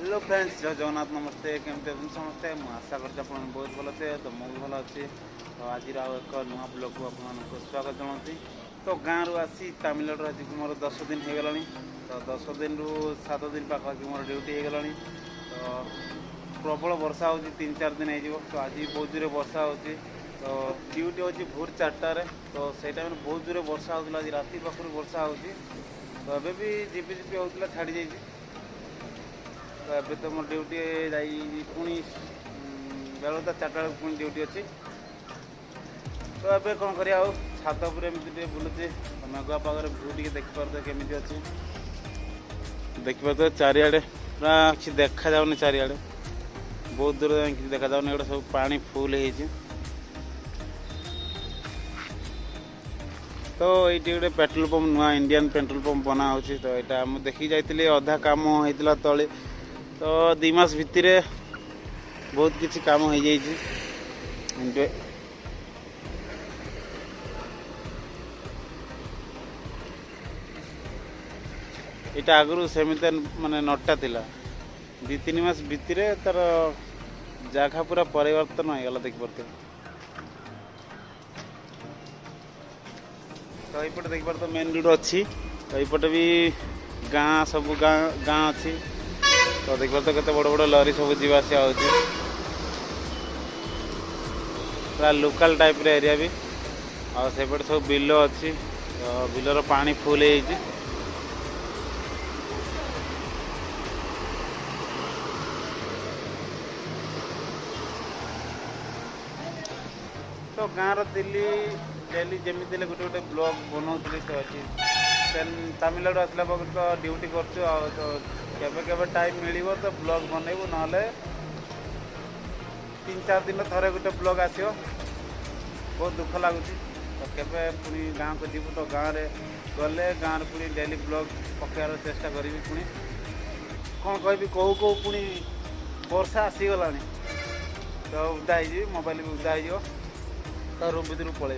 Hello friends, जय जगन्नाथ, नमस्ते। केमती अच्छे समस्ते? मुझे आशा करते आप बहुत भल थे। तो मुझे भल अच्छे। तो आज एक नुआ ब्लॉग को आपको स्वागत जनाती। तो गाँव रु आसी तमिलनाडु आज मोर 10 दिन हो गला। तो 10 दिन रु 7 दिन पाखापाखि मोर ड्यूटी हो गला। तो प्रबल वर्षा हो 3-4 दिन हो। तो आज बहुत जोर वर्षा हो। तो ड्यूटी हो भोर 4टार। तो से टाइम बहुत जोर वर्षा होता। आज राति पाखर वर्षा हो। तो एबे भी झिपी झिपी होता छाड़ी जाइए। तो ଏବେ ତ ମୋର ଡ୍ୟୁଟି ଯାଇ ପୁଣି ବେଳଟା 4ଟା ବେଳକୁ ପୁଣି ଡ୍ୟୁଟି ଅଛି। ତ ଏବେ କ'ଣ କରିବା, ଆଉ ଛାତ ଉପରେ ଏମିତି ଟିକେ ବୁଲୁଛି। ମେଘୁଆ ପାଗରେ ଭିଉ ଟିକେ ଦେଖିପାରୁଥିବେ କେମିତି ଅଛି। ଦେଖିପାରୁଥିବେ ଚାରିଆଡ଼େ ପୁରା କିଛି ଦେଖାଯାଉନି। ଚାରିଆଡ଼େ ବହୁତ ଦୂର ଯାଇ କିଛି ଦେଖାଯାଉନି। ଏଗୁଡ଼ା ସବୁ ପାଣି ଫୁଲ୍ ହେଇଛି। ତ ଏଇଠି ଗୋଟେ ପେଟ୍ରୋଲ ପମ୍ପ, ନୂଆ ଇଣ୍ଡିଆନ୍ ପେଟ୍ରୋଲ ପମ୍ପ ବନା ହେଉଛି। ତ ଏଇଟା ମୁଁ ଦେଖିକି ଯାଇଥିଲି, ଅଧା କାମ ହେଇଥିଲା ତଳେ। तो 2 मास भितर बहुत किसी काम हो जाइए। यहाँ आगु सेमती माने नटा थिला। 2-3 मास भितर तार जगह पूरा परिवर्तन होगा। देखिए तो यपटे देखिए तो मेन रोड अच्छी। तो यपटे भी गाँ सब गाँ अच्छी। तो देखिए तो केते बड़ बड़ लरी सब जीवासी होती। पूरा लोकल टाइप रे एरिया भी। और सेपटे सब बिल अच्छी। तो बिलर पानी फुल हो। तो गाँव दिल्ली डेली जमी गोटे गोटे ब्लॉग बनाऊली। तो अच्छी तमिलनाडु आसला तो ड्यूटी कर। तो केवे टाइम मिल तो ब्लॉग बनइबू ना 3-4 दिन थे गोटे ब्लॉग आसो। बहुत दुख लगुच। तो केवे पुणी गाँव को जीवु तो गाँव में गले गाँव पुणी डेली ब्लॉग पकेबार चेष्टा करी। पुणी कौन कह कहू कहू पुणी वर्षा आसीगला। तो उदा हो मोबाइल भी उदा हो। तो रूम भर पलि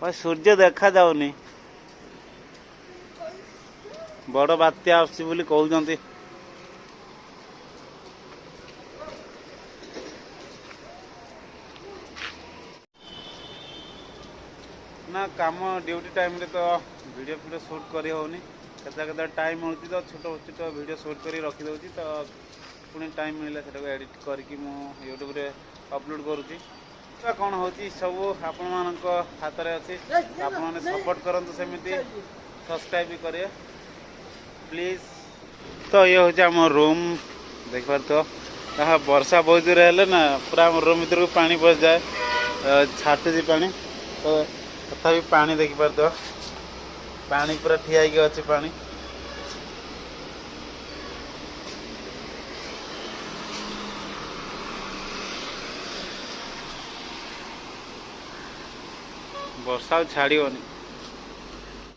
भाई सूर्य देखा जाऊनी। बड़ बात्या आसी कहते। ना काम ड्यूटी टाइम रे तो वीडियो फीडियो शूट करी होनी। केते टाइम हो तो छोट छोट वीडियो शूट कर रखी दूसरी। तो पुणी टाइम मिले से एडिट करके यूट्यूब रे अपलोड करुँची। तो कौन हो सब आपण मान हाथ में अच्छी। आपण मैंने सपोर्ट करते सेमती सब्सक्राइब भी करें प्लीज। तो ये हूँ आम रूम देखिए। तो वर्षा बहुत दूर है ना, पूरा आम रूम भर को पानी पस जाए। छाटुची पानी। तो तथा पानी देखिपार तो पानी पूरा ठिया अच्छी पानी। वर्षा छाड़ोनी।